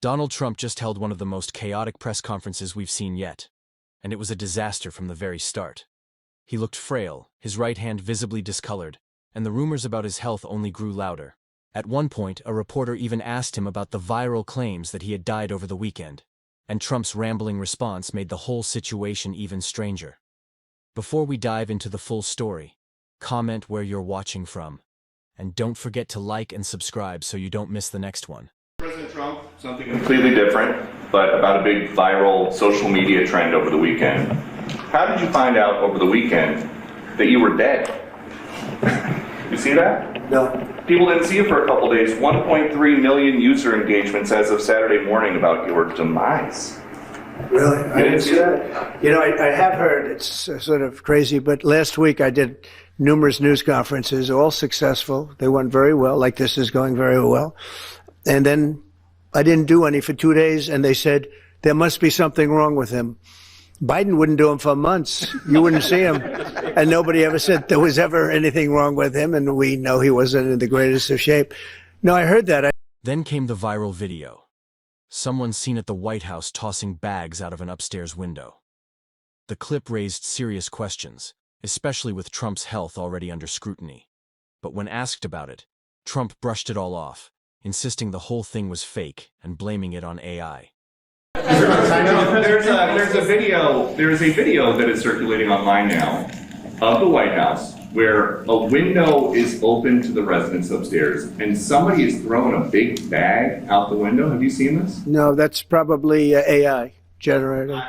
Donald Trump just held one of the most chaotic press conferences we've seen yet, and it was a disaster from the very start. He looked frail, his right hand visibly discolored, and the rumors about his health only grew louder. At one point, a reporter even asked him about the viral claims that he had died over the weekend, and Trump's rambling response made the whole situation even stranger. Before we dive into the full story, comment where you're watching from, and don't forget to like and subscribe so you don't miss the next one. President Trump, something completely different, but about a big viral social media trend over the weekend. How did you find out over the weekend that you were dead? You see that? No. People didn't see you for a couple days. 1.3 million user engagements as of Saturday morning about your demise. Really? You didn't see that? You know, I have heard, it's sort of crazy, but last week I did numerous news conferences, all successful. They went very well, like this is going very well. And then I didn't do any for 2 days, and they said, there must be something wrong with him. Biden wouldn't do him for months. You wouldn't see him. And nobody ever said there was ever anything wrong with him, and we know he wasn't in the greatest of shape. No, I heard that. Then came the viral video. Someone seen at the White House tossing bags out of an upstairs window. The clip raised serious questions, especially with Trump's health already under scrutiny. But when asked about it, Trump brushed it all off, insisting the whole thing was fake and blaming it on AI. There's a video that is circulating online now of the White House where a window is open to the residence upstairs and somebody has thrown a big bag out the window. Have you seen this? No, that's probably AI generated.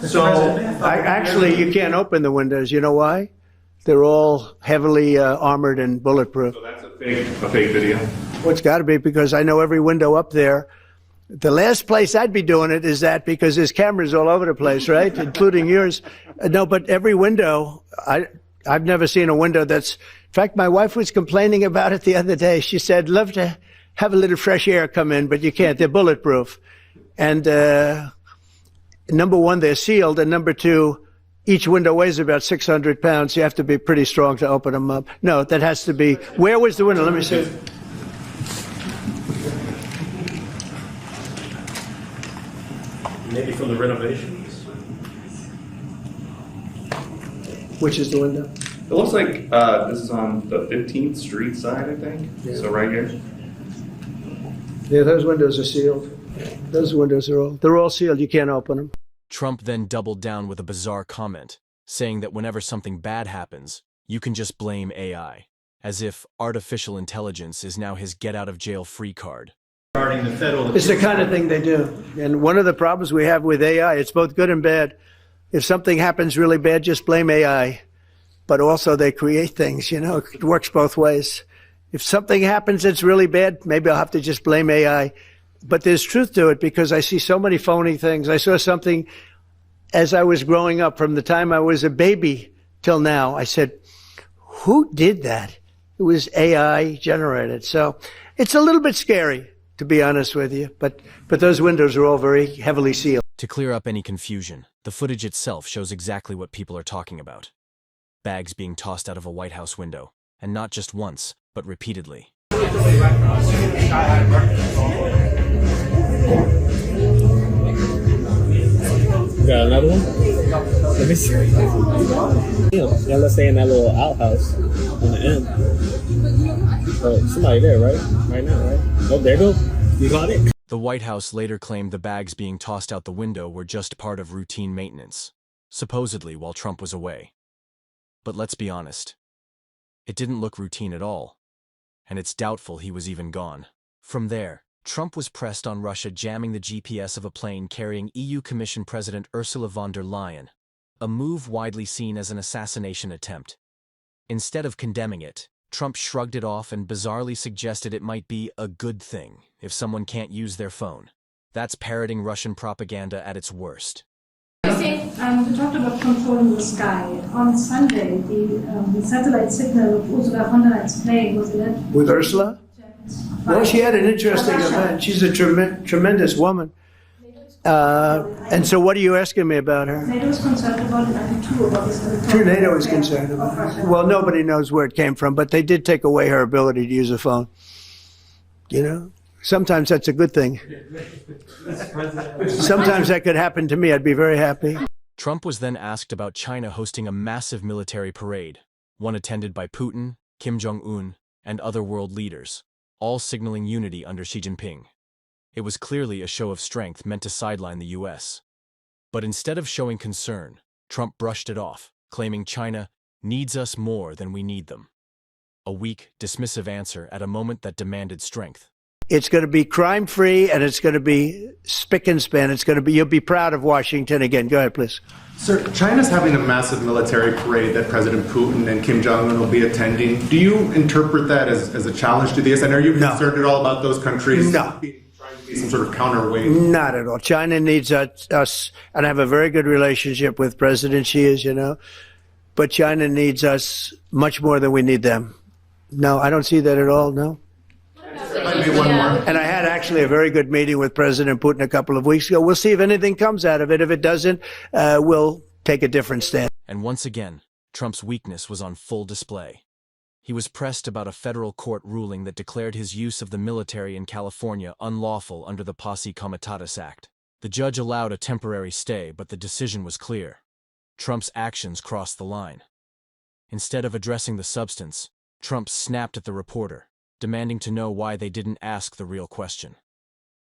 So Actually, you can't open the windows. You know why? They're all heavily armored and bulletproof. So that's a fake video. Well, it's got to be, because I know every window up there. The last place I'd be doing it is that, because there's cameras all over the place, right? Including yours. No, but every window, I've never seen a window that's, in fact, my wife was complaining about it the other day. She said, love to have a little fresh air come in, but you can't. They're bulletproof. And number one, they're sealed. And number two, each window weighs about 600 pounds. You have to be pretty strong to open them up. No, that has to be, where was the window? Let me see. Maybe from the renovations. Which is the window? It looks like this is on the 15th Street side, I think. Yeah. So right here. Yeah, those windows are sealed. Those windows are they're all sealed. You can't open them. Trump then doubled down with a bizarre comment, saying that whenever something bad happens, you can just blame AI, as if artificial intelligence is now his get-out-of-jail-free card. It's the kind of thing they do. And one of the problems we have with AI, it's both good and bad. If something happens really bad, just blame AI. But also they create things, you know, it works both ways. If something happens that's really bad, maybe I'll have to just blame AI. But there's truth to it, because I see so many phony things. I saw something as I was growing up, from the time I was a baby till now. I said, who did that? It was AI generated. So it's a little bit scary, to be honest with you. But those windows are all very heavily sealed. To clear up any confusion, the footage itself shows exactly what people are talking about. Bags being tossed out of a White House window, and not just once, but repeatedly. Got another one? Let me see. Yeah, let's say in that little outhouse on the end. Oh, somebody there, right? Right now, right? Oh, there you go. You got it. The White House later claimed the bags being tossed out the window were just part of routine maintenance, supposedly while Trump was away. But let's be honest. It didn't look routine at all, and it's doubtful he was even gone. From there, Trump was pressed on Russia jamming the GPS of a plane carrying EU Commission President Ursula von der Leyen, a move widely seen as an assassination attempt. Instead of condemning it, Trump shrugged it off and bizarrely suggested it might be a good thing if someone can't use their phone. That's parroting Russian propaganda at its worst. You say, you talked about controlling the sky. On Sunday, the satellite signal of Ursula von der Leyen's plane was lit. With Ursula? Well, she had an interesting event. She's a tremendous woman. And so what are you asking me about her? NATO is concerned about it, I think, too, about this. True, NATO is concerned about it. Well, nobody knows where it came from, but they did take away her ability to use a phone. You know? Sometimes that's a good thing. Sometimes that could happen to me. I'd be very happy. Trump was then asked about China hosting a massive military parade, one attended by Putin, Kim Jong-un, and other world leaders, all signaling unity under Xi Jinping. It was clearly a show of strength meant to sideline the U.S. But instead of showing concern, Trump brushed it off, claiming China needs us more than we need them. A weak, dismissive answer at a moment that demanded strength. It's going to be crime-free, and it's going to be spick and span. It's going to be, you'll be proud of Washington again. Go ahead, please. Sir, China's having a massive military parade that President Putin and Kim Jong-un will be attending. Do you interpret that as a challenge to this? And are you concerned at all about those countries trying to be some sort of counterweight? Not at all. China needs us, and I have a very good relationship with President Xi, as you know, but China needs us much more than we need them. No, I don't see that at all, no. Maybe one more. And I had actually a very good meeting with President Putin a couple of weeks ago. We'll see if anything comes out of it. If it doesn't, we'll take a different stand. And once again, Trump's weakness was on full display. He was pressed about a federal court ruling that declared his use of the military in California unlawful under the Posse Comitatus Act. The judge allowed a temporary stay, but the decision was clear. Trump's actions crossed the line. Instead of addressing the substance, Trump snapped at the reporter, demanding to know why they didn't ask the real question.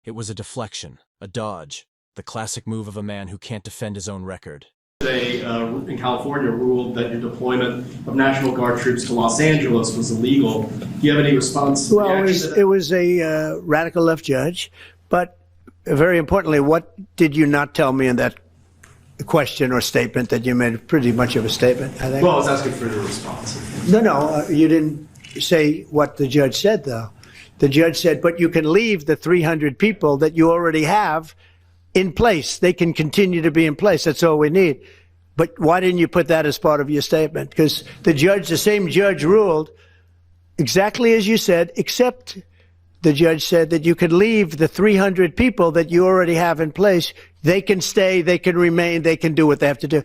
It was a deflection, a dodge, the classic move of a man who can't defend his own record. They, in California, ruled that your deployment of National Guard troops to Los Angeles was illegal. Do you have any response? Well, it was a radical left judge, but very importantly, what did you not tell me in that question or statement that you made? Pretty much of a statement, I think. Well, I was asking for your response. No, you didn't say what the judge said, though. The judge said, but you can leave the 300 people that you already have in place. They can continue to be in place. That's all we need. But why didn't you put that as part of your statement? Because the same judge ruled exactly as you said, except the judge said that you could leave the 300 people that you already have in place. They can stay, they can remain, they can do what they have to do.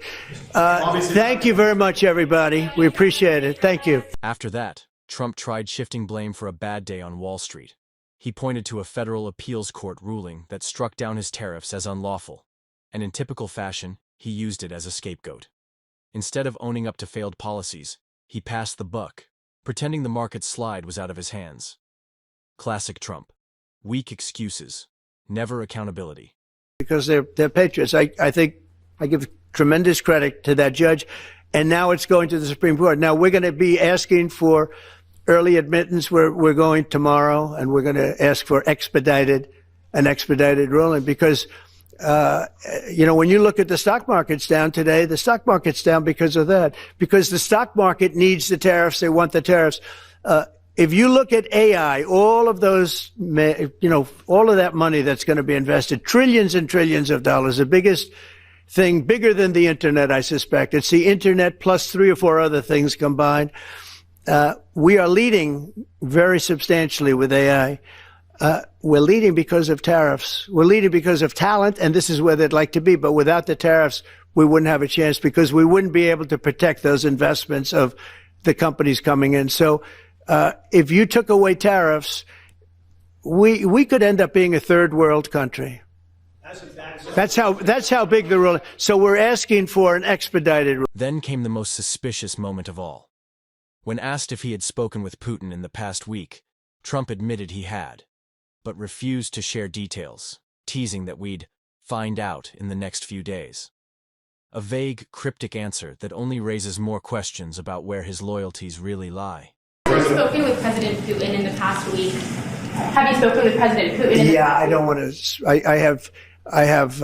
Thank you very much, everybody. We appreciate it. Thank you. After that, Trump tried shifting blame for a bad day on Wall Street. He pointed to a federal appeals court ruling that struck down his tariffs as unlawful, and in typical fashion, he used it as a scapegoat. Instead of owning up to failed policies, he passed the buck, pretending the market slide was out of his hands. Classic Trump. Weak excuses, never accountability. Because they're patriots. I think I give tremendous credit to that judge, and now it's going to the Supreme Court. Now we're going to be asking for early admittance. We're going tomorrow, and we're going to ask for an expedited ruling because, when you look at the stock market's down today, the stock market's down because of that, because the stock market needs the tariffs. They want the tariffs. If you look at AI, all of those, all of that money that's going to be invested, trillions and trillions of dollars, the biggest thing, bigger than the internet, I suspect. It's the internet plus 3 or 4 other things combined. We are leading very substantially with AI. We're leading because of tariffs. We're leading because of talent, and this is where they'd like to be. But without the tariffs, we wouldn't have a chance because we wouldn't be able to protect those investments of the companies coming in. So if you took away tariffs, we could end up being a third world country. That's how big the rule is. So we're asking for an expedited rule. Then came the most suspicious moment of all. When asked if he had spoken with Putin in the past week, Trump admitted he had, but refused to share details, teasing that we'd find out in the next few days. A vague, cryptic answer that only raises more questions about where his loyalties really lie. Have you spoken with President Putin in the past week? Have you spoken with President Putin? Yeah, I don't want to. I have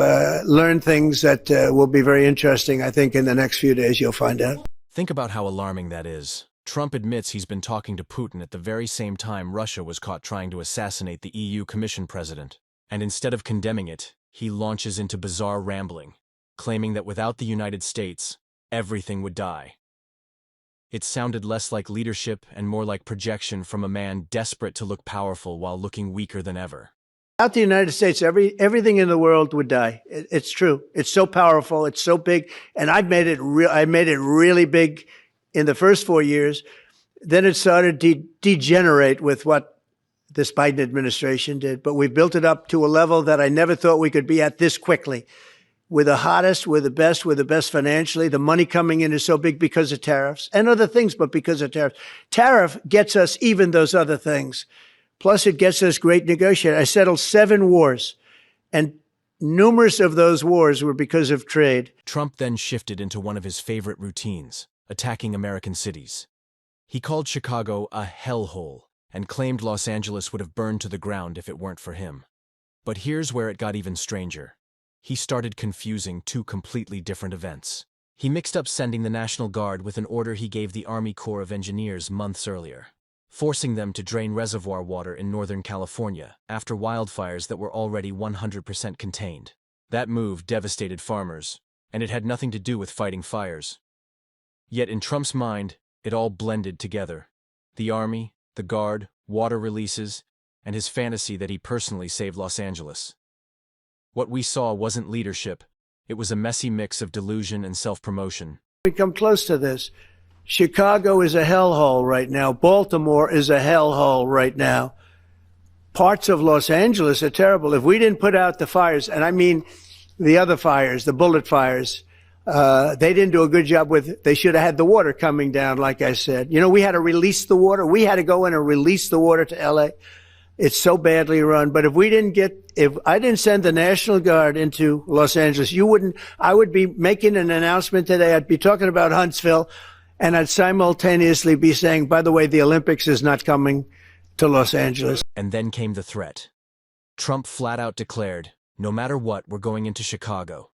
learned things that will be very interesting. I think in the next few days you'll find out. Think about how alarming that is. Trump admits he's been talking to Putin at the very same time Russia was caught trying to assassinate the EU Commission president. And instead of condemning it, he launches into bizarre rambling, claiming that without the United States, everything would die. It sounded less like leadership and more like projection from a man desperate to look powerful while looking weaker than ever. Without the United States, everything in the world would die. It's true. It's so powerful. It's so big. And I made it really big in the first 4 years. Then it started to degenerate with what this Biden administration did, but we've built it up to a level that I never thought we could be at this quickly. We're the hottest, we're the best financially. The money coming in is so big because of tariffs and other things, but because of tariffs. Tariff gets us even those other things. Plus, it gets us great negotiators. I settled 7 wars, and numerous of those wars were because of trade. Trump then shifted into one of his favorite routines, attacking American cities. He called Chicago a hellhole and claimed Los Angeles would have burned to the ground if it weren't for him. But here's where it got even stranger. He started confusing 2 completely different events. He mixed up sending the National Guard with an order he gave the Army Corps of Engineers months earlier, forcing them to drain reservoir water in Northern California after wildfires that were already 100% contained. That move devastated farmers, and it had nothing to do with fighting fires. Yet in Trump's mind, it all blended together. The Army, the Guard, water releases, and his fantasy that he personally saved Los Angeles. What we saw wasn't leadership. It was a messy mix of delusion and self-promotion. We come close to this. Chicago is a hellhole right now. Baltimore is a hellhole right now. Parts of Los Angeles are terrible. If we didn't put out the fires, and I mean the other fires, the bullet fires, they didn't do a good job with, they should have had the water coming down, like I said. You know, we had to release the water. We had to go in and release the water to L.A. It's so badly run. But if I didn't send the National Guard into Los Angeles, I would be making an announcement today. I'd be talking about Huntsville, and I'd simultaneously be saying, by the way, the Olympics is not coming to Los Angeles. And then came the threat. Trump flat out declared, no matter what, we're going into Chicago.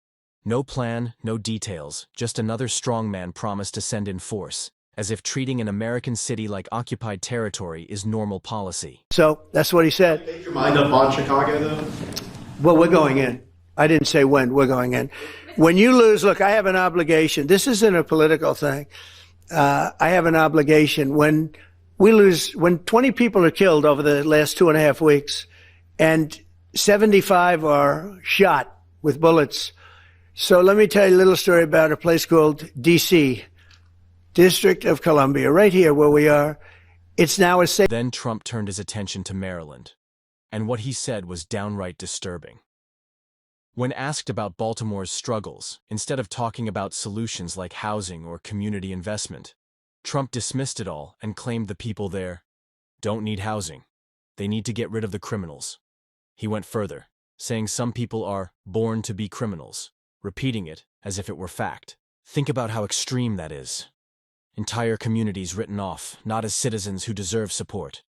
No plan, no details, just another strongman promise to send in force, as if treating an American city like occupied territory is normal policy. So that's what he said. Make your mind up on Chicago, though? Well, we're going in. I didn't say when. We're going in. When you lose, look, I have an obligation. This isn't a political thing. I have an obligation. When we lose, when 20 people are killed over the last 2.5 weeks, and 75 are shot with bullets. So let me tell you a little story about a place called D.C., District of Columbia, right here where we are. It's now a safe. Then Trump turned his attention to Maryland, and what he said was downright disturbing. When asked about Baltimore's struggles, instead of talking about solutions like housing or community investment, Trump dismissed it all and claimed the people there don't need housing. They need to get rid of the criminals. He went further, saying some people are born to be criminals, repeating it as if it were fact. Think about how extreme that is. Entire communities written off, not as citizens who deserve support,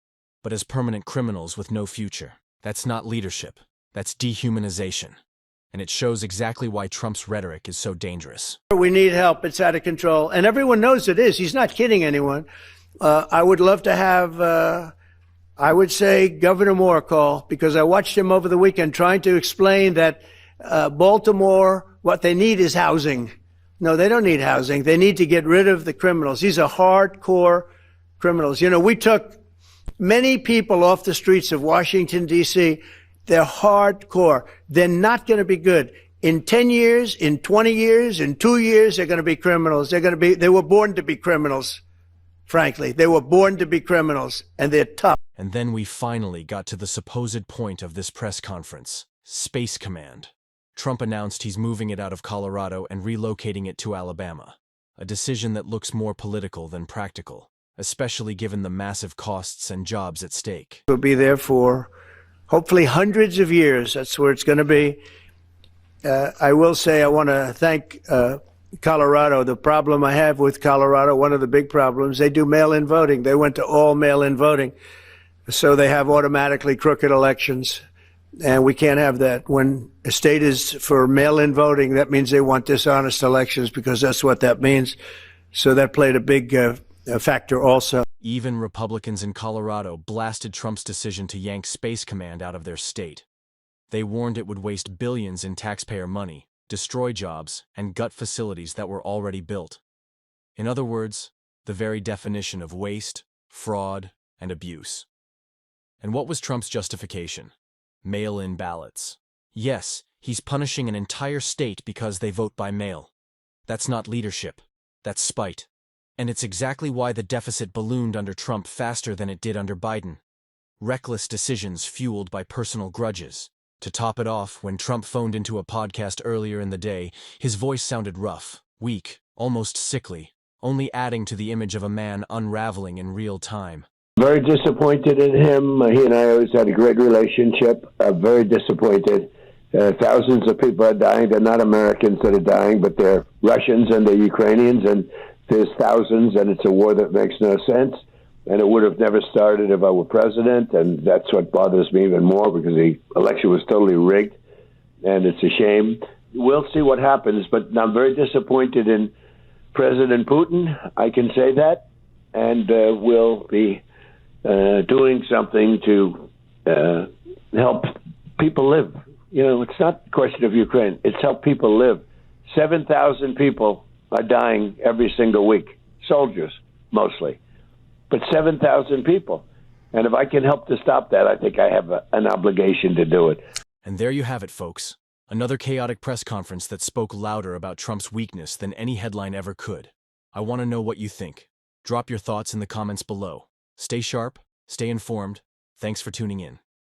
but as permanent criminals with no future. That's not leadership. That's dehumanization. And it shows exactly why Trump's rhetoric is so dangerous. We need help. It's out of control. And everyone knows it is. He's not kidding anyone. I would love to have, I would say, Governor Moore call, because I watched him over the weekend trying to explain that Baltimore, what they need is housing. No, they don't need housing. They need to get rid of the criminals. These are hardcore criminals. You know, we took many people off the streets of Washington, D.C. They're hardcore. They're not going to be good. In 10 years, in 20 years, in 2 years, they're going to be criminals. They were born to be criminals, frankly. They were born to be criminals, and they're tough. And then we finally got to the supposed point of this press conference, Space Command. Trump announced he's moving it out of Colorado and relocating it to Alabama, a decision that looks more political than practical, especially given the massive costs and jobs at stake. We'll be there for hopefully hundreds of years. That's where it's going to be. I will say I want to thank Colorado. The problem I have with Colorado, one of the big problems, they do mail-in voting. They went to all mail-in voting. So they have automatically crooked elections. And we can't have that. When a state is for mail-in voting, that means they want dishonest elections, because that's what that means. So that played a big factor also. Even Republicans in Colorado blasted Trump's decision to yank Space Command out of their state. They warned it would waste billions in taxpayer money, destroy jobs, and gut facilities that were already built. In other words, the very definition of waste, fraud, and abuse. And what was Trump's justification? Mail-in ballots. Yes, he's punishing an entire state because they vote by mail. That's not leadership. That's spite. And it's exactly why the deficit ballooned under Trump faster than it did under Biden. reckless decisions fueled by personal grudges. To top it off, when Trump phoned into a podcast earlier in the day, his voice sounded rough, weak, almost sickly, only adding to the image of a man unraveling in real time. Very disappointed in him. He and I always had a great relationship. Very disappointed. Thousands of people are dying. They're not Americans that are dying, but they're Russians and they're Ukrainians, and there's thousands, and it's a war that makes no sense. And it would have never started if I were president, and that's what bothers me even more, because the election was totally rigged, and it's a shame. We'll see what happens, but I'm very disappointed in President Putin. I can say that, and we'll be doing something to help people live. You know, it's not a question of Ukraine. It's help people live. 7,000 people are dying every single week, soldiers mostly, but 7,000 people. And if I can help to stop that, I think I have an obligation to do it. And there you have it, folks. Another chaotic press conference that spoke louder about Trump's weakness than any headline ever could. I want to know what you think. Drop your thoughts in the comments below. Stay sharp, stay informed. Thanks for tuning in.